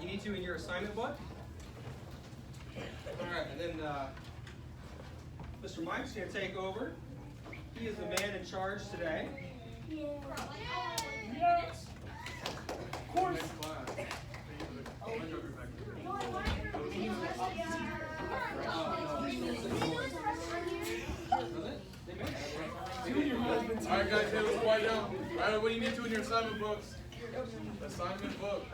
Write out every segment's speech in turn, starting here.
you need to in your assignment book. All right, and then Mr. Mike's going to take over. He is the man in charge today. Yes. Of course. All right, guys, hey, let's quiet down. All right, what do you need to in your assignment books? Assignment book.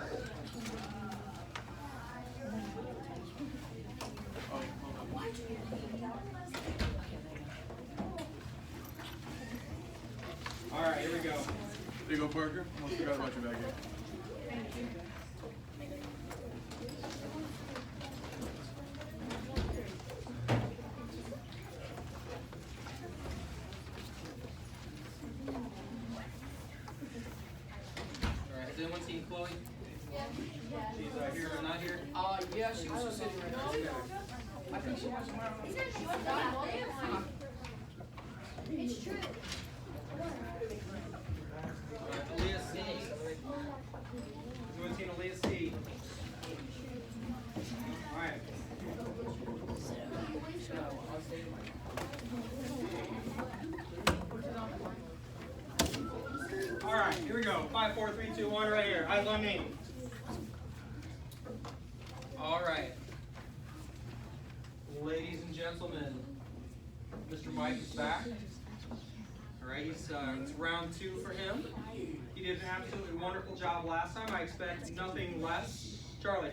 All right, here we go. There you go, Parker. Almost forgot about you back here. All right, has anyone seen Chloe? She's here or not here? Yeah, she was just sitting right there. I think she was It's true. All right, Aaliyah C. Has anyone seen Aaliyah C? All right. All right, here we go. 5, 4, 3, 2, 1, right here. Eyes on me. All right. Ladies and gentlemen, Mr. Mike is back. All right, it's round 2 for him. He did an absolutely wonderful job last time. I expect nothing less. Charlie,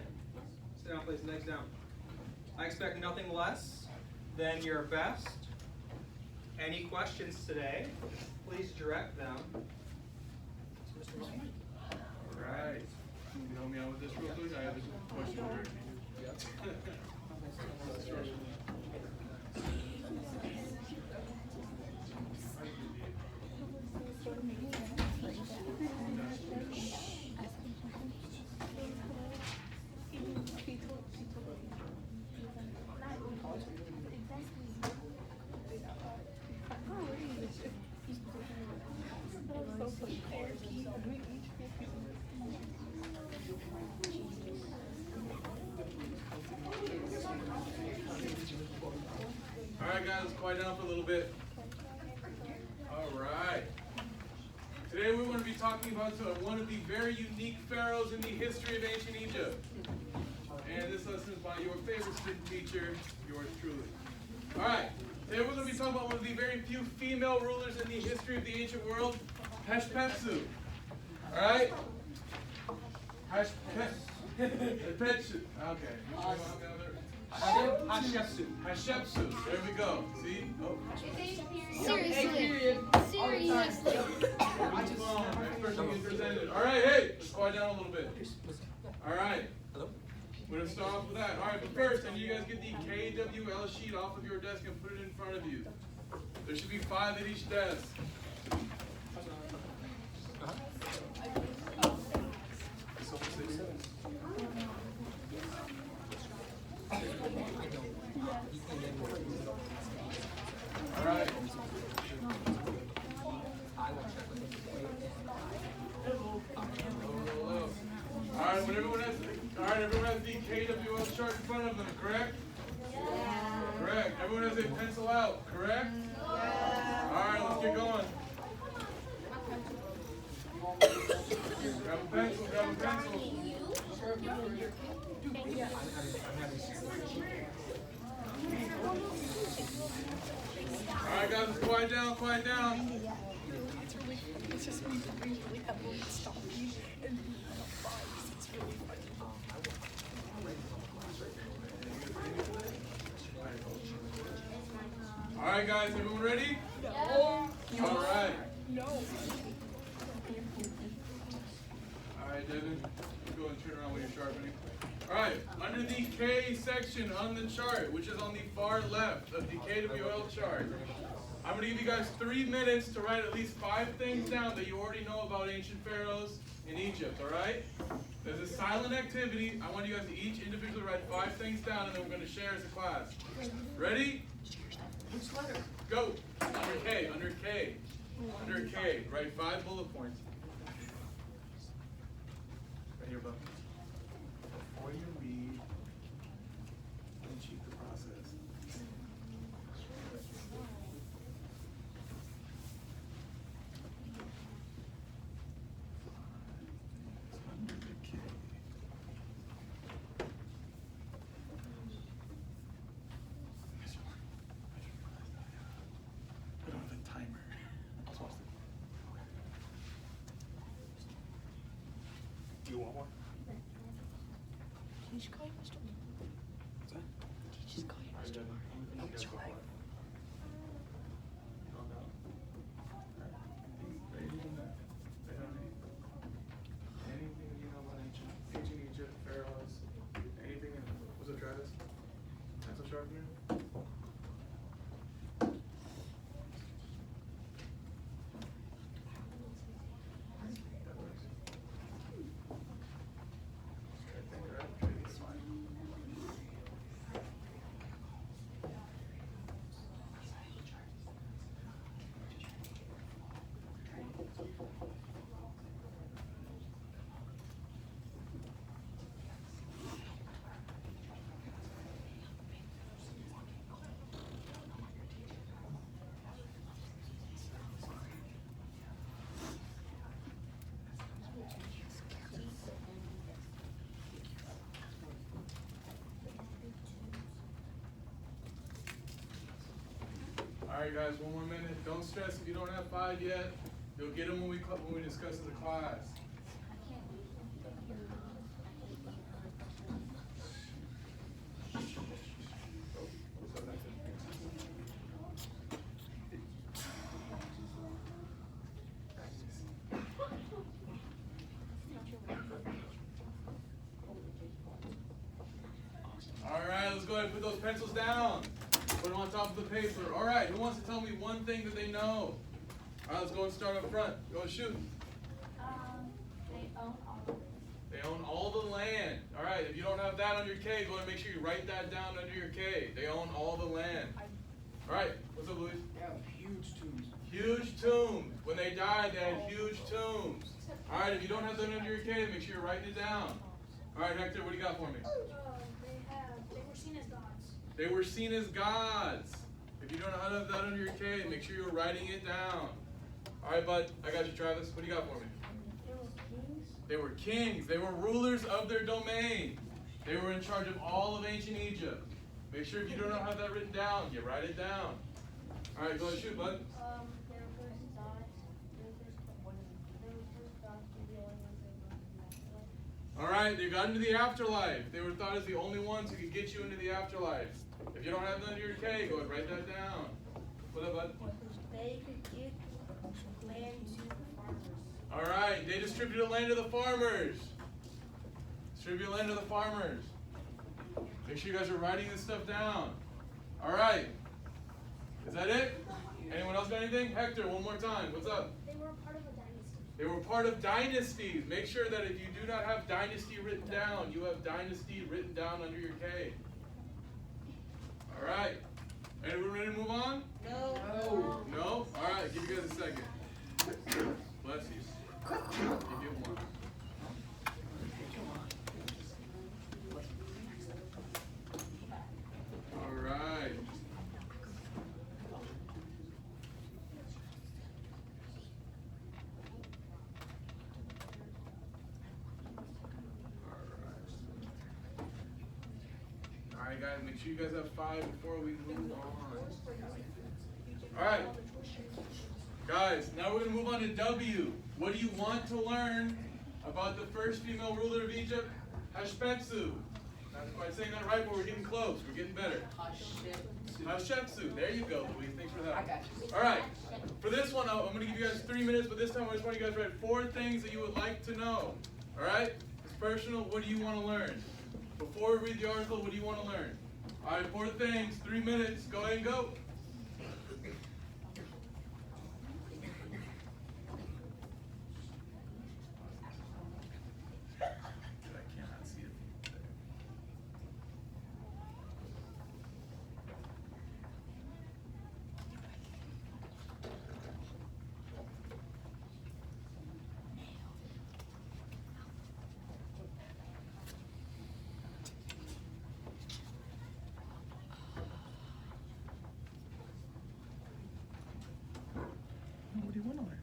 sit down, please. Next down. I expect nothing less than your best. Any questions today, please direct them to Mr. Mike. All right. Can you help me out with this real quick? I have a question for you. All right, guys, let's quiet down for a little bit. All right. Today we're going to be talking about one of the very unique pharaohs in the history of ancient Egypt. And this lesson is by your favorite student teacher, yours truly. All right. Today we're going to be talking about one of the very few female rulers in the history of the ancient world, Hatshepsut. All right? Hatshepsut. Okay. Hatshepsut. Hatshepsut. There we go. See? Oh. Seriously. Seriously. Next person gets presented. All right, hey, let's quiet down a little bit. All right. Hello? We're going to start off with that. All right, but first, I need you guys get the KWL sheet off of your desk and put it in front of you. There should be 5 at each desk. All right. All right, everyone has the KWL chart in front of them, correct? Yeah. Correct. Everyone has a pencil out, correct? Yeah. All right, let's get going. Grab a pencil, grab a pencil. All right, guys, let's quiet down, quiet down. It's just we really have one stop and it's really funny. All right, guys, everyone ready? No. All right. No. All right, Devin, go and turn around when you're sharpening. All right, under the K section on the chart, which is on the far left of the KWL chart, I'm going to give you guys 3 minutes to write at least 5 things down that you already know about ancient pharaohs in Egypt, all right? There's a silent activity. I want you guys to each individually write 5 things down, and then we're going to share as a class. Ready? Which letter? Go. Under K, under K. Under K, write 5 bullet points. Right here, bud. one more. Did you just call you Mr. Martin? What's that? Did you just call you Mr. Martin? Oh, it's your wife. Anything you know about ancient Egypt, pharaohs, anything in, what's up, Travis? Pencil sharpener? That works. I think, right? It's fine. Alright guys, one more minute. Don't stress if you don't have 5 yet. You'll get them when we discuss as a class. Alright, let's go ahead and put those pencils down. Put them on top of the paper. Alright, who wants to tell me one thing that they know? Alright, let's go and start up front. Go and shoot. They own all. They own all the land. Alright, if you don't have that on your K, go ahead and make sure you write that down under your K. They own all the land. Alright, what's up, Luis? They have huge tombs. Huge tombs. When they died, they had huge tombs. Alright, if you don't have that under your K, make sure you're writing it down. Alright, Hector, what do you got for me? They were seen as gods. They were seen as gods. If you don't know how to have that under your K, make sure you're writing it down. Alright, bud, I got you, Travis. What do you got for me? They were kings. They were kings. They were rulers of their domain. They were in charge of all of ancient Egypt. Make sure if you don't have that written down, you write it down. Alright, go ahead, shoot, bud. They were first gods. They were first gods. They were the only ones that were in the afterlife. Alright, they got into the afterlife. They were thought as the only ones who could get you into the afterlife. If you don't have that under your K, go ahead, write that down. What up, bud? They could give land to the farmers. Alright, they distributed land to the farmers. Distribute land to the farmers. Make sure you guys are writing this stuff down. Alright. Is that it? Anyone else got anything? Hector, one more time. What's up? They were part of a dynasty. They were part of dynasties. Make sure that if you do not have dynasty written down, you have dynasty written down under your K. Alright. Anyone ready to move on? No. No? Alright, give you guys a second. Bless you. You get one. Alright. Alright guys, make sure you guys have 5 before we move on. Alright. Guys, now we're going to move on to W. What do you want to learn about the first female ruler of Egypt? Hatshepsut. Not quite saying that right, but we're getting close. We're getting better. Hatshepsut. There you go, Louise. Thanks for that. I got you. Alright. For this one, I'm going to give you guys 3 minutes, but this time I just want you guys to write 4 things that you would like to know. Alright? It's personal. What do you want to learn? Before we read the article, what do you want to learn? Alright, 4 things, 3 minutes. Go ahead and go. I cannot see it. What do you want to learn?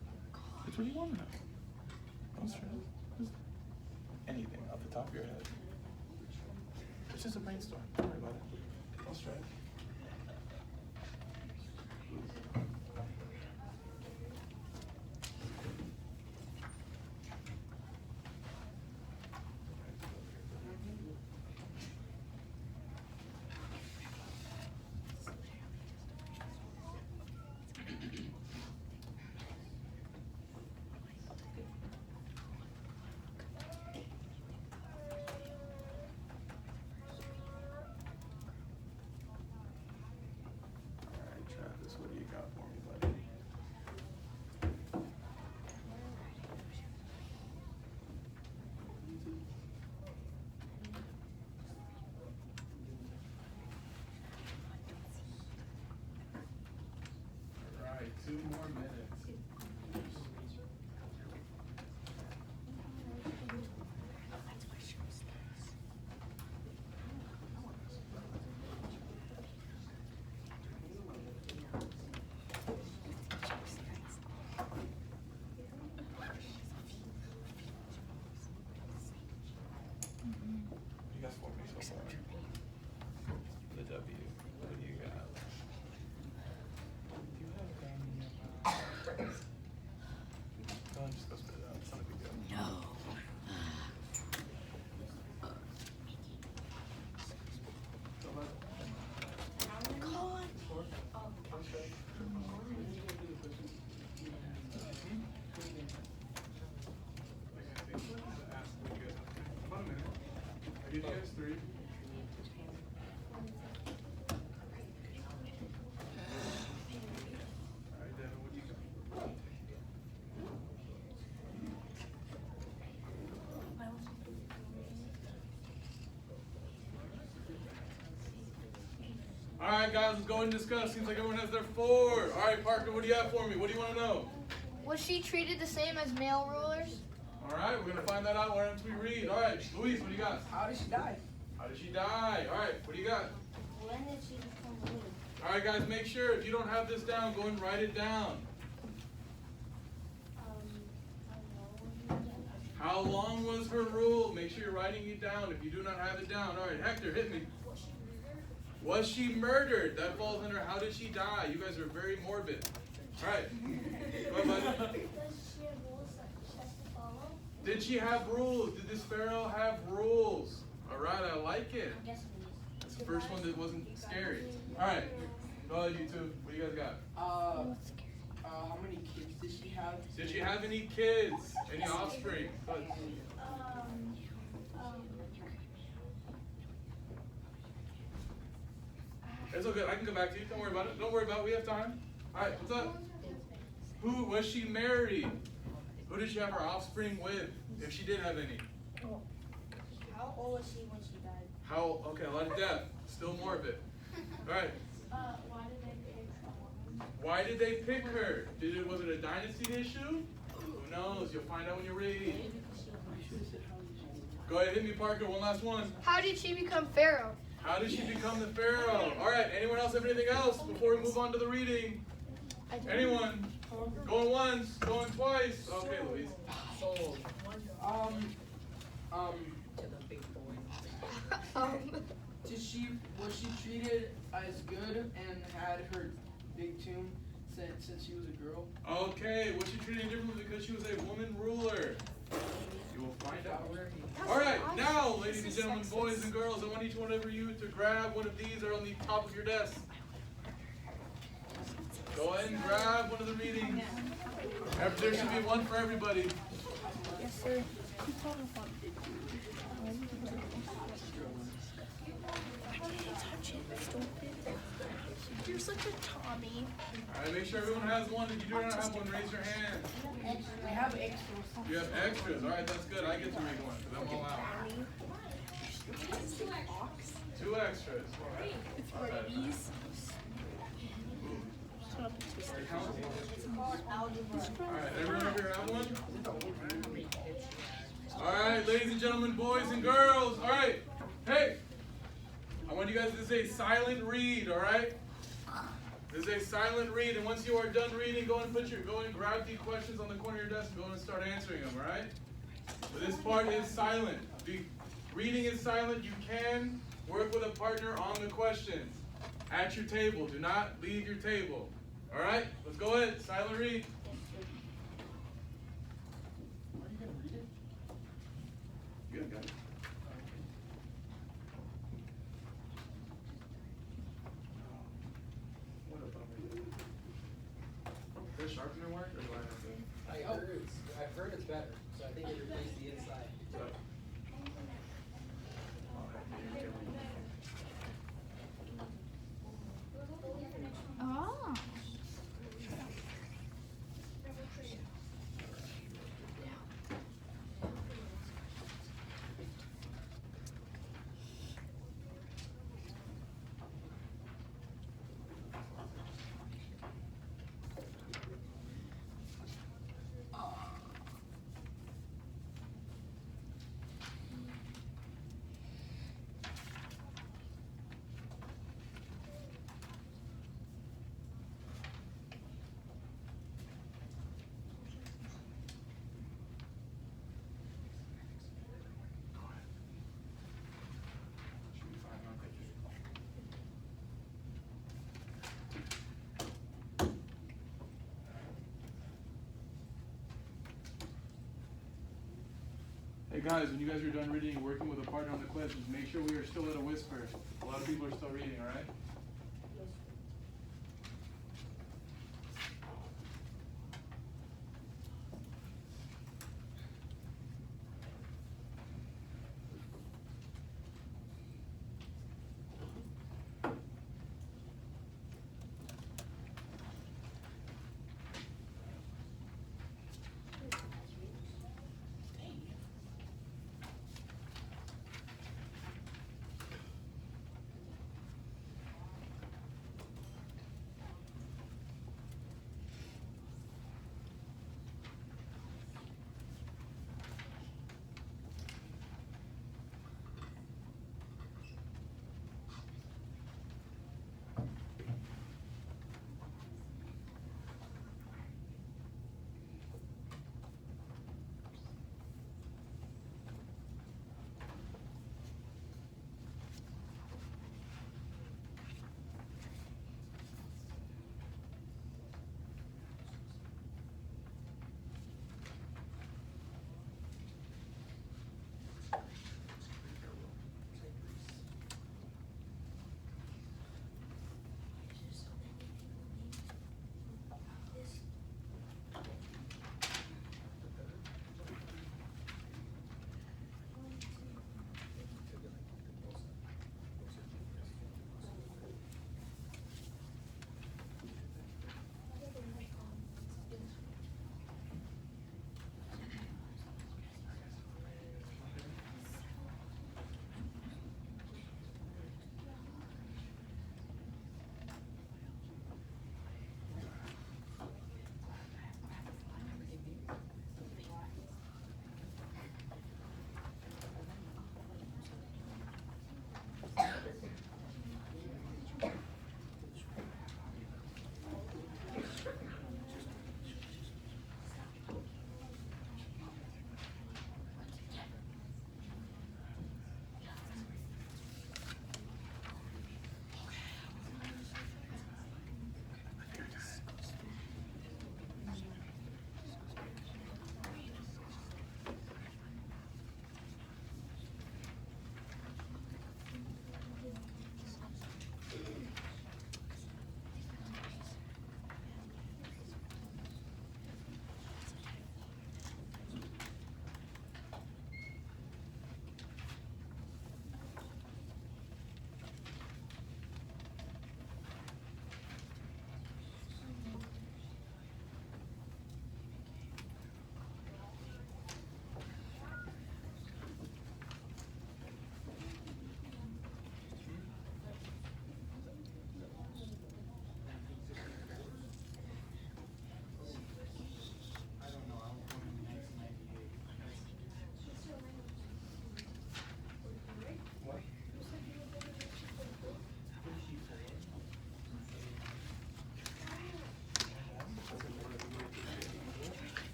Which one do you want to know? Don't stress. Just anything off the top of your head. It's just a brainstorm. Don't worry about it. Don't stress. more minutes. You guys for me so far. The W. What do you got? Do you have no, just go spit it out. It's not a big deal. No. Colin. About a minute. I give you guys 3. Alright, Devin, what do you got? Alright guys, let's go and discuss. Seems like everyone has their 4. Alright Parker, what do you have for me? What do you want to know? Was she treated the same as male rulers? Alright, we're gonna find that out once we read. Alright, Luis, what do you got? How did she die? How did she die? Alright, what do you got? When did she become ruler? Alright guys, make sure if you don't have this down, go and write it down. How long was her rule? Make sure you're writing it down if you do not have it down. Alright, Hector, hit me. Was she murdered? That falls under how did she die? You guys are very morbid. Alright. Go ahead, bud. Does she have rules that she has to follow? Did she have rules? Did this pharaoh have rules? Alright, I like it. Yes, please. That's the first one that wasn't scary. Alright. Go ahead, you two. What do you guys got? How many kids did she have? Did she have any kids? Any offspring? Go ahead. It's okay. I can come back to you. Don't worry about it. Don't worry about it. We have time. Alright, what's up? Who was she married? Who did she have her offspring with? If she did have any. How old was she when she died? How? Okay, a lot of death. Still morbid. Alright. Why did they pick a woman? Why did they pick her? Was it a dynasty issue? Who knows? You'll find out when you read. Go ahead, hit me, Parker. One last one. How did she become pharaoh? How did she become the pharaoh? Alright, anyone else have anything else before we move on to the reading? Anyone? Going once, going twice. Okay, Louise. So, was she treated as good and had her big tomb since she was a girl? Okay, was she treated differently because she was a woman ruler? You will find out. Alright, now, ladies and gentlemen, boys and girls, I want each one of you to grab one of these that are on the top of your desk. Go ahead and grab one of the readings. There should be one for everybody. Yes, sir. You're such a Tommy. Alright, make sure everyone has one. If you do not have one, raise your hand. I have extras. You have extras. Alright, that's good. I get to read one because I'm all out. 2 extras. It's rabies. Alright, everyone over here have one? Alright, ladies and gentlemen, boys and girls. Alright, hey! I want you guys to say silent read, alright? This is a silent read, and once you are done reading, go and grab the questions on the corner of your desk and go and start answering them, alright? But this part is silent. The reading is silent. You can work with a partner on the questions at your table. Do not leave your table. Alright, let's go ahead. Silent read. Are you gonna read it? Good, got it. What a bummer. Does sharpener work, or do I have to? I've heard it's better, so I think it replaced the inside. Oh. guys, when you guys are done reading and working with a partner on the questions, make sure we are still at a whisper. A lot of people are still reading, all right?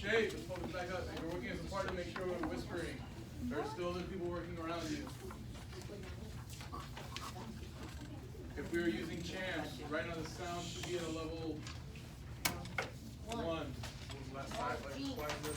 Hey, let's focus back up. If you're working as a partner, make sure we're whispering. There are still other people working around you. If we are using champs, right now the sound should be at a level 1. Left side, like quite a bit.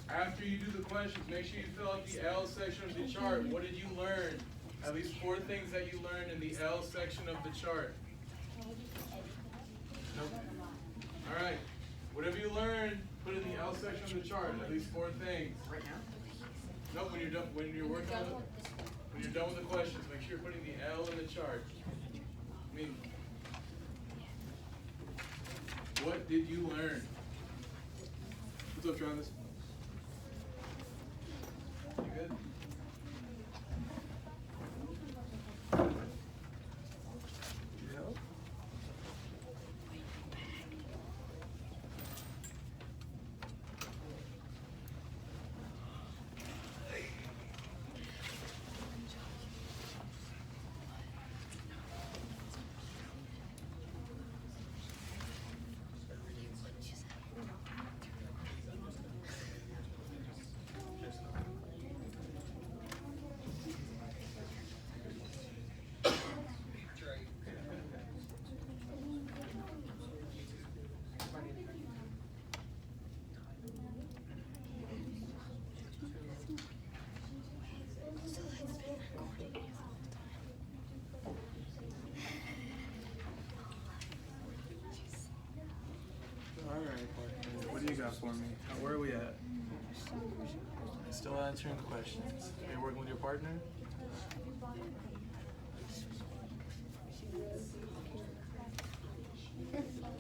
After you do the questions, make sure you fill out the L section of the chart. What did you learn? At least 4 things that you learned in the L section of the chart. Nope. All right. Whatever you learned, put it in the L section of the chart. At least 4 things. Right now? Nope. When you're done, when you're working on it, when you're done with the questions, make sure you're putting the L in the chart. I mean, what did you learn? What's up, Travis? You good? Alright, Parker. What do you got for me? Where are we at? Still answering questions. Are you working with your partner?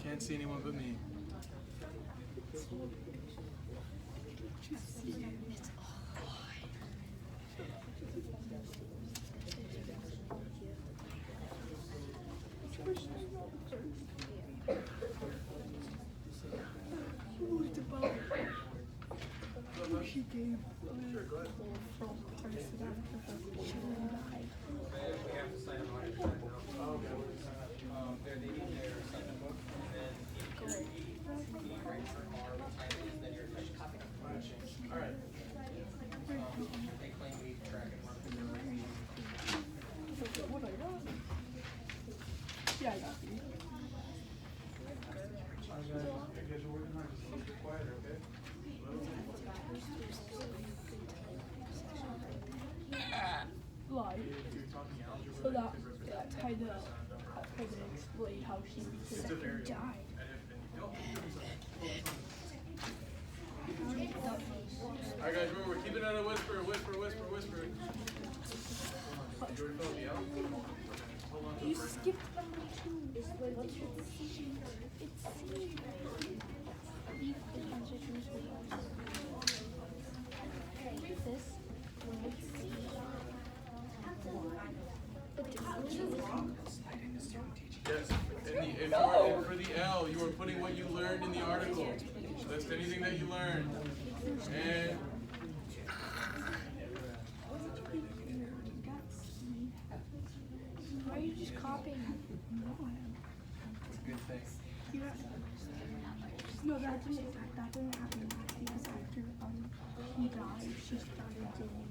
Can't see anyone but me. She gave from person after her children died. We have to sign an audit check now. They need their second book, and then if your rates are retirement, then you're just copy. Alright. They claim we track and mark. What I got? Yeah, I got you. I guess you're working hard. Just a little bit quieter, okay? Like, so that kind of explain how she died. Alright guys, remember, we're keeping it a whisper. You skipped number 2. It's C. Yes, and for the L, you are putting what you learned in the article. List anything that you learned. And Why are you just copying? It's a good thing. No, that didn't happen because after he died, she started doing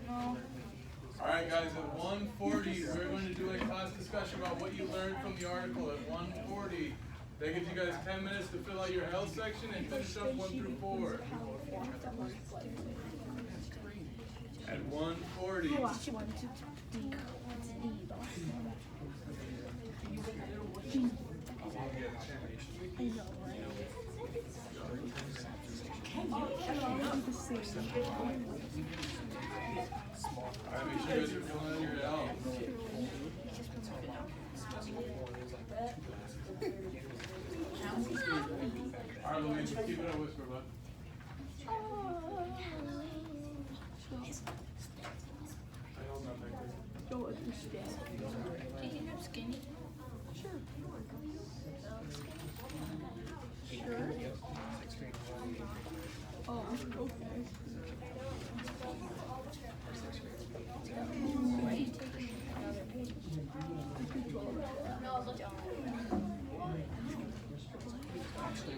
No. alright guys, at 1:40, we're going to do a class discussion about what you learned from the article. At 1:40, that gives you guys 10 minutes to fill out your health section and finish up 1 through 4. At 1:40. The last one to D. It's D, the last one. D. I know, right? I'm the same. Alright, make sure you guys are filling out your L. Alright, Louise, keep it a whisper, bud. Don't understand. Do you think I'm skinny? Sure. Oh, okay. Why are you taking another page? No, look.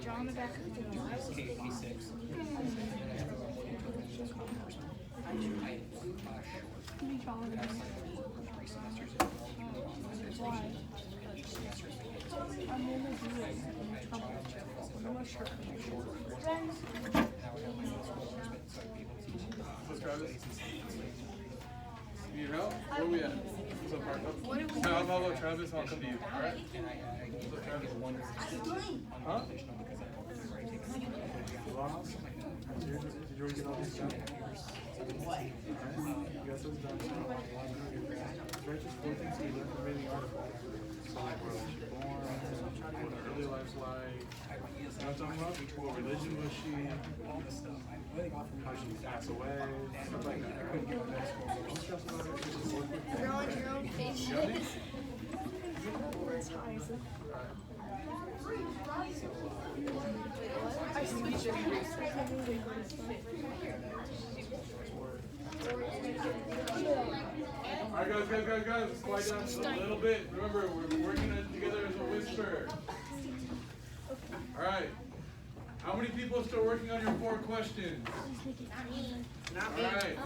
Draw on the back of the K86. Why? I'm gonna do it. I'm not sure. What's Travis? You need help? Where are we at? What's up, Parker? How about Travis? I'll come to you. Alright? What's up, Travis? Huh? Did you already get all these done? You got those done. Right, just 4 things we learned from reading the article. So like where was she born, what her early life's like, you know what I'm talking about? What religion was she, how she passed away, stuff like that. Don't stress about it, just work with Draw on your own face. I switched it. Alright guys, let's quiet down just a little bit. Remember, we're working together as a whisper. Alright. How many people are still working on your 4 questions? Alright.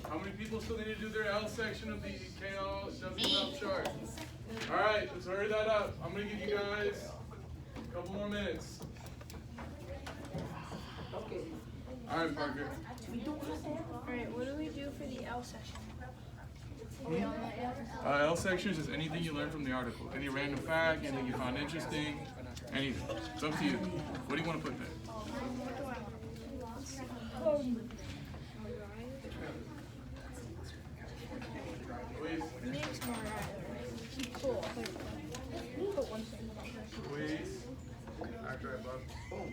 How many people still need to do their L section of the KLWL chart? Alright, let's hurry that up. I'm going to give you guys a couple more minutes. Alright, Parker. Alright, what do we do for the L section? L section is just anything you learned from the article. Any random fact, anything you found interesting, anything. It's up to you. What do you want to put there? Louise? Nick's Mariah. Cool. Put one thing. Louise? Act right, bub. Boom.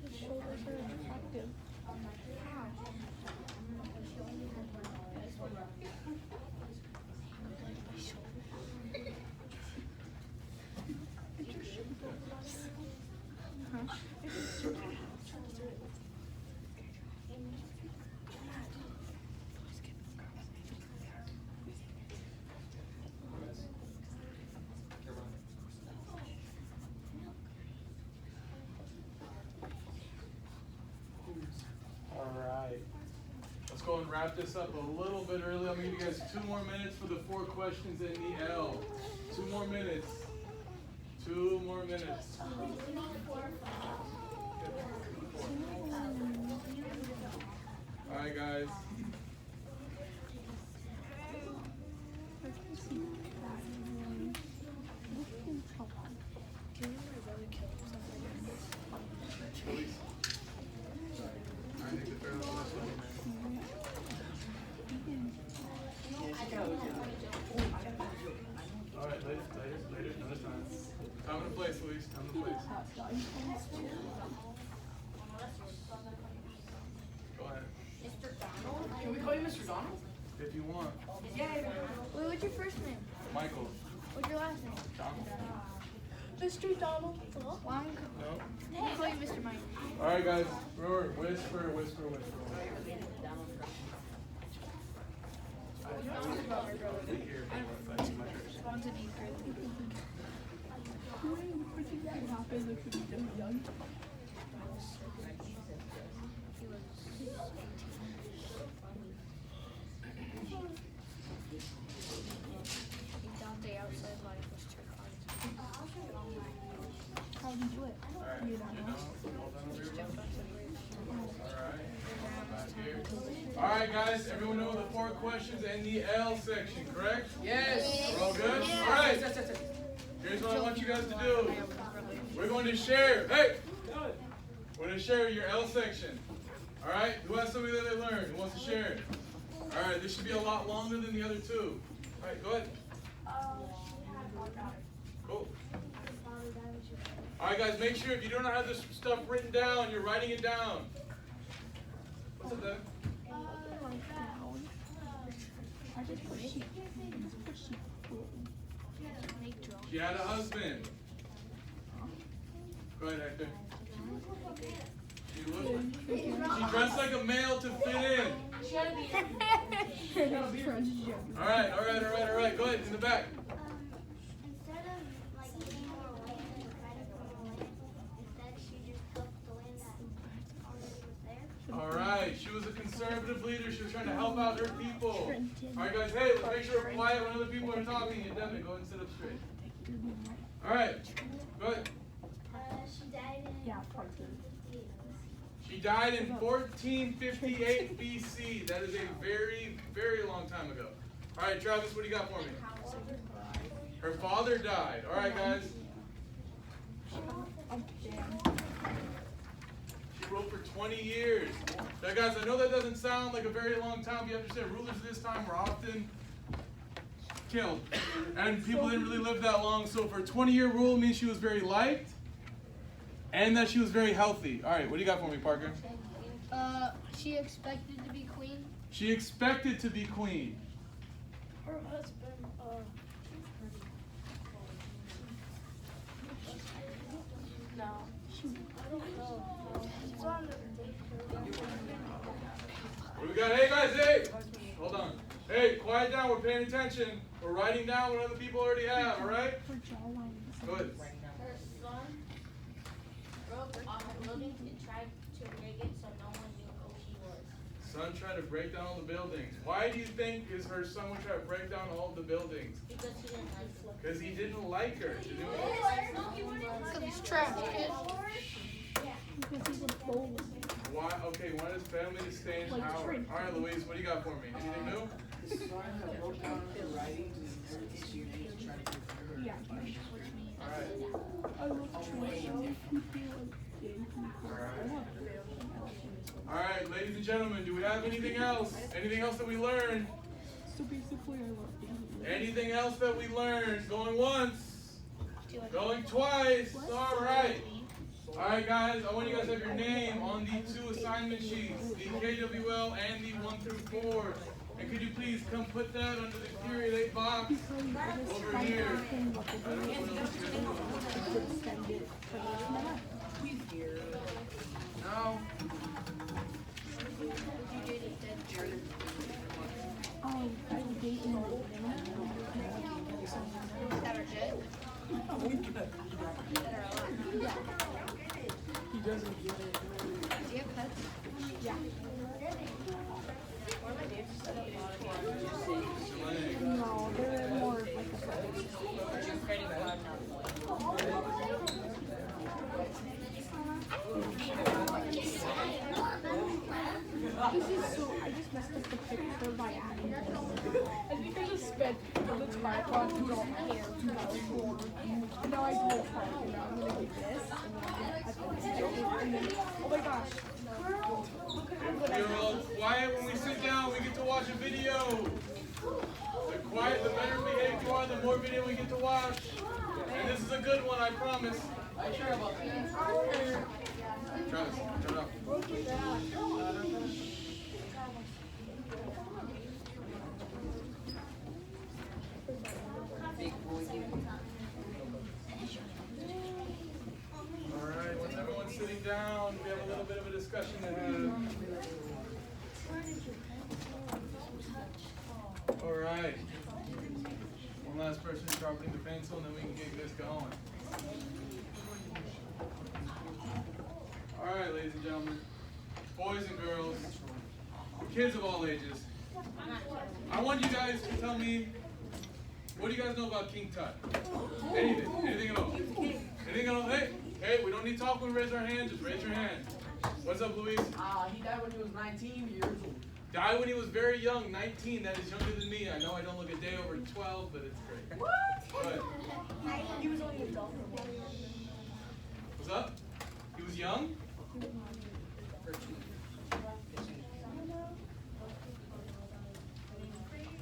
His shoulders are attractive. Alright. Let's go and wrap this up a little bit early. I'm going to give you guys 2 more minutes for the 4 questions in the L. 2 more minutes. 2 more minutes. Alright, guys. Alright, later, another time. Time and place, Luis. Time and place. Go ahead. Can we call you Mr. Donald? If you want. Wait, what's your first name? Michael. What's your last name? Donald. Mr. Donald. Well, No? I'll call you Mr. Mike. Alright, guys. Remember, whisper, whisper, whisper. Spontaneous girl. Dante outside life was terrifying. How did you do it? Alright, you know, hold on over your butt. Alright, guys, everyone know the 4 questions in the L section, correct? Yes. We're all good? Alright, here's what I want you guys to do. We're going to share, we're going to share your L section. Alright, who has something that they learned? Who wants to share it? Alright, this should be a lot longer than the other 2. Alright, go ahead. Cool. Alright, guys, make sure if you don't have this stuff written down, you're writing it down. What's up, Dad? She had a husband. Go ahead, Hector. She dressed like a male to fit in. Alright. Go ahead, in the back. Instead of like getting more land and fighting for more land, instead she just took the land that already was there. Alright, she was a conservative leader. She was trying to help out her people. Alright, guys, hey, let's make sure we're quiet when other people are talking. And Devin, go ahead and sit up straight. Alright, go ahead. She died in 1458. She died in 1458 BC. That is a very, very long time ago. Alright, Travis, what do you got for me? Her father died. Alright, guys. She ruled for 20 years. Now, guys, I know that doesn't sound like a very long time, but you understand rulers this time were often killed. And people didn't really live that long, so for a 20-year rule means she was very liked and that she was very healthy. Alright, what do you got for me, Parker? She expected to be queen. She expected to be queen. Her husband, no. I don't know. It's on What do we got? Hey, guys, hey! Hold on. Hey, quiet down. We're paying attention. We're writing down what other people already have, alright? Good. Her son broke off a building and tried to rig it so no one knew who she was. Son tried to break down all the buildings. Why do you think is her son would try to break down all the buildings? Because he didn't like her. Because he didn't like her. Because he's trash, kid. Why? Okay, why does family to stay in Like power? shrink. All right, Louise, what do you got for me? Anything new? Yeah. All right. I love trees. All right, ladies and gentlemen, do we have anything else? Anything else that we learned? So basically, I love being. Anything else that we learned? Going once, going twice. All right. All right, guys. I want you guys to have your name on the 2 assignment sheets, the KWL and the 1 through 4. And could you please come put that under the period 8 box over here? I don't know what else you guys do. No. That are good. That are alive. He doesn't get it. Do you have pets? Yeah. What am I doing? No, they're more like a This is so. I just messed up the picture by adding this. I think I just spent the tripod to don't care too much for. And now I do it fine. And now I'm gonna get this. And then oh my gosh. If you're all quiet when we sit down, we get to watch a video. The quiet, the better behaved you are, the more video we get to watch. And this is a good one, I promise. I'm sure about that. Travis, turn it up. Alright, once everyone's sitting down, we have a little bit of a discussion to have. Alright. One last person sharpening the pencil, and then we can get this going. Alright, ladies and gentlemen, boys and girls, kids of all ages, I want you guys to tell me, what do you guys know about King Tut? Anything, anything at all? Anything at all? Hey, we don't need to talk when we raise our hand, just raise your hand. What's up, Luis? He died when he was 19 years old. Died when he was very young, 19, that is younger than me. I know I don't look a day over 12, but it's great. What? Good. He was only a adult. What's up? He was young?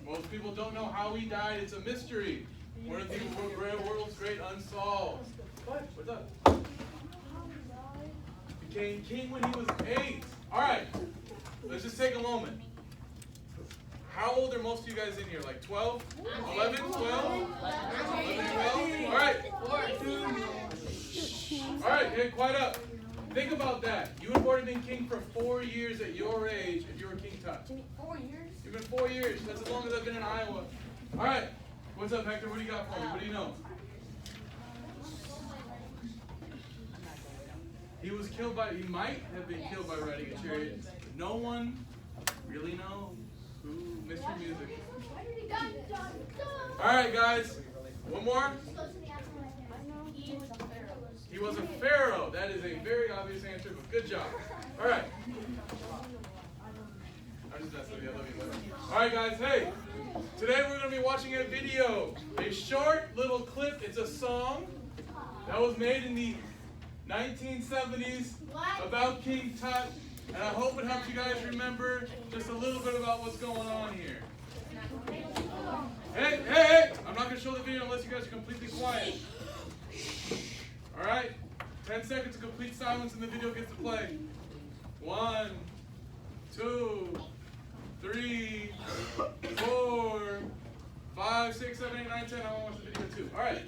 Most people don't know how he died. It's a mystery. One of the world's great unsolved. What's up? Became king when he was 8. All right. Let's just take a moment. How old are most of you guys in here? Like 12? 11? 12? 11, 12? All right. All right, hey, quiet up. Think about that. You would have already been king for 4 years at your age if you were King Tut. 4 years? You've been 4 years. That's as long as I've been in Iowa. All right. What's up, Hector? What do you got for me? What do you know? He was killed by, he might have been killed by riding a chariot. No one really knows. Ooh, mystery music. All right, guys. One more. He was a pharaoh. That is a very obvious answer, but good job. All right. I'm just messing with you. I love you. All right, guys. Hey, today we're going to be watching a video. A short little clip. It's a song that was made in the 1970s about King Tut. And I hope it helps you guys remember just a little bit about what's going on here. Hey! I'm not going to show the video unless you guys are completely quiet. All right? 10 seconds of complete silence and the video gets to play. 1, 2, 3, 4, 5, 6, 7, 8, 9, 10. I want to watch the video too. All right.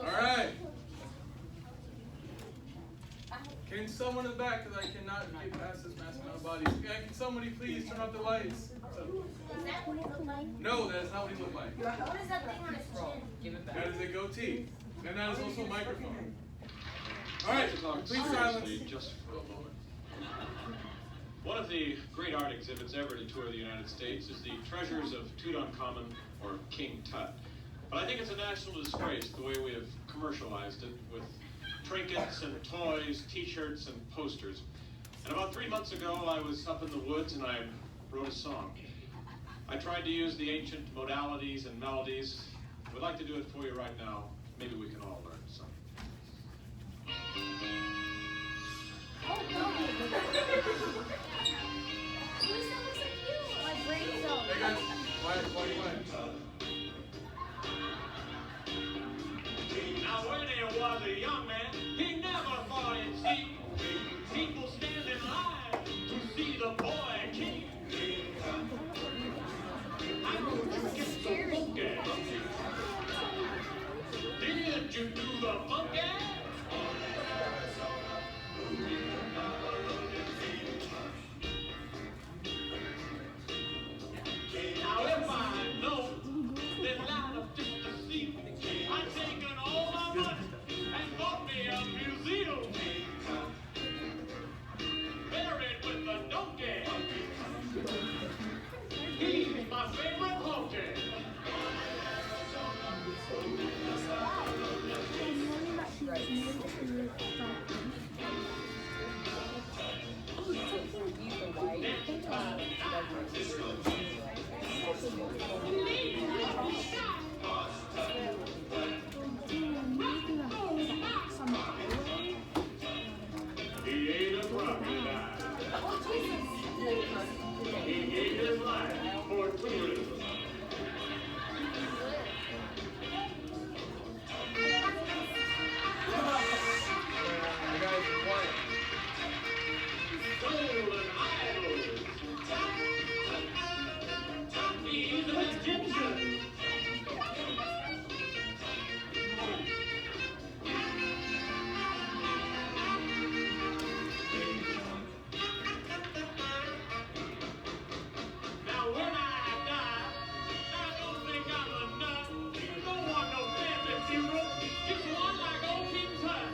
All right. Can someone in the back, because I cannot get past this massive amount of bodies. Can somebody please turn off the lights? Is that what it looked like? No, that is not what he looked like. What is that thing on his chin? That is a goatee. And that is also a microphone. All right, complete silence. One of the great art exhibits ever to tour the United States is the Treasures of Tutankhamun, or King Tut. But I think it's a national disgrace the way we have commercialized it with trinkets and toys, t-shirts and posters. And about 3 months ago, I was up in the woods and I wrote a song. I tried to use the ancient modalities and melodies. I would like to do it for you right now. Maybe we can all learn some. My brain's out. Hey guys, quiet. Now when he was a young man, he never thought he'd see people stand in line to see the boy king. I don't think it's the monkey. Did you do the monkey? Now if I know that line of just to see, I'd taken all my money and bought me a museum. Buried with the donkey. He's my favorite monkey. He ate a crocodile. He gave his life for tourism. You guys are quiet. Golden idols. He's an Egyptian. Now when I die, I don't think I'm a nut. Don't want no fancy funeral, just one like old King Tut.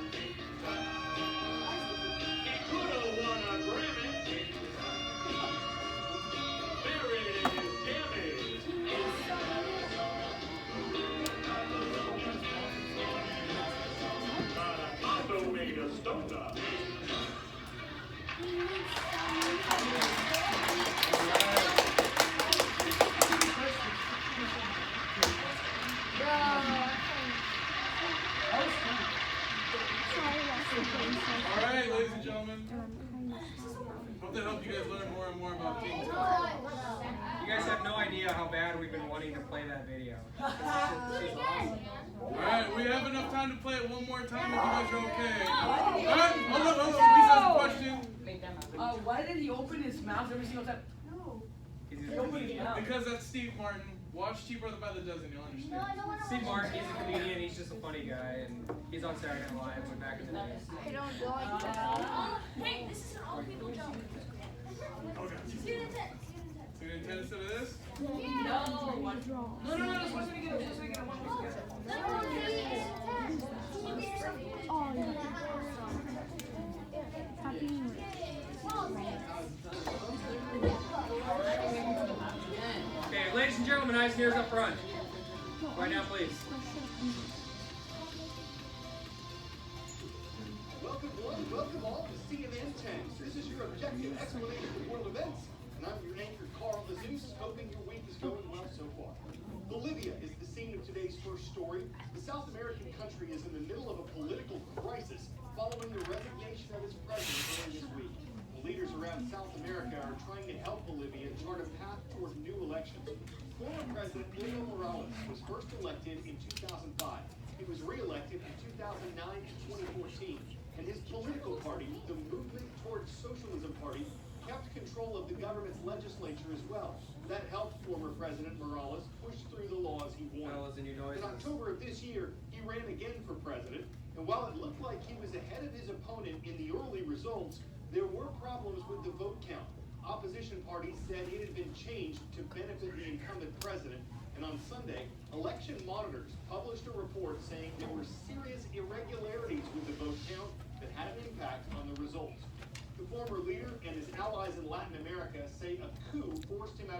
He could have won a Grammy, buried in his jammies. But a condo made a stoner. Alright, ladies and gentlemen. Hope that helped you guys learn more and more about King Tut. You guys have no idea how bad we've been wanting to play that video. This is awesome. Alright, we have enough time to play it one more time if you guys are okay. Alright, hold on. Lisa has a question. Why did he open his mouth every single time? He opened his mouth. Because that's Steve Martin. Watch Cheap Brother by the Dozen, you'll understand. Steve Martin, he's a comedian, he's just a funny guy, and he's on Saturday Night Live way back in the day. I don't like that. Hey, this is an all people job. Okay. Student 10. So you intend instead of this? No, just watch it again. Just again. Oh, yeah. Happy New Year. Okay, ladies and gentlemen, eyes and ears up front. Right now, please. Welcome all to CNN 10. This is your objective explanation of world events, and I'm your anchor, Carl Jesus, hoping your week is going well so far. Bolivia is the scene of today's first story. The South American country is in the middle of a political crisis following the resignation of its president earlier this week. Leaders around South America are trying to help Bolivia chart a path toward new elections. Former President Evo Morales was first elected in 2005. He was re-elected in 2009 to 2014. And his political party, the Movement Towards Socialism Party, kept control of the government's legislature as well. That helped former President Morales push through the laws he wanted. In October of this year, he ran again for president, and while it looked like he was ahead of his opponent in the early results, there were problems with the vote count. Opposition parties said it had been changed to benefit the incumbent president, and on Sunday, election monitors published a report saying there were serious irregularities with the vote count that had an impact on the results. The former leader and his allies allies in Latin America say a coup forced him out of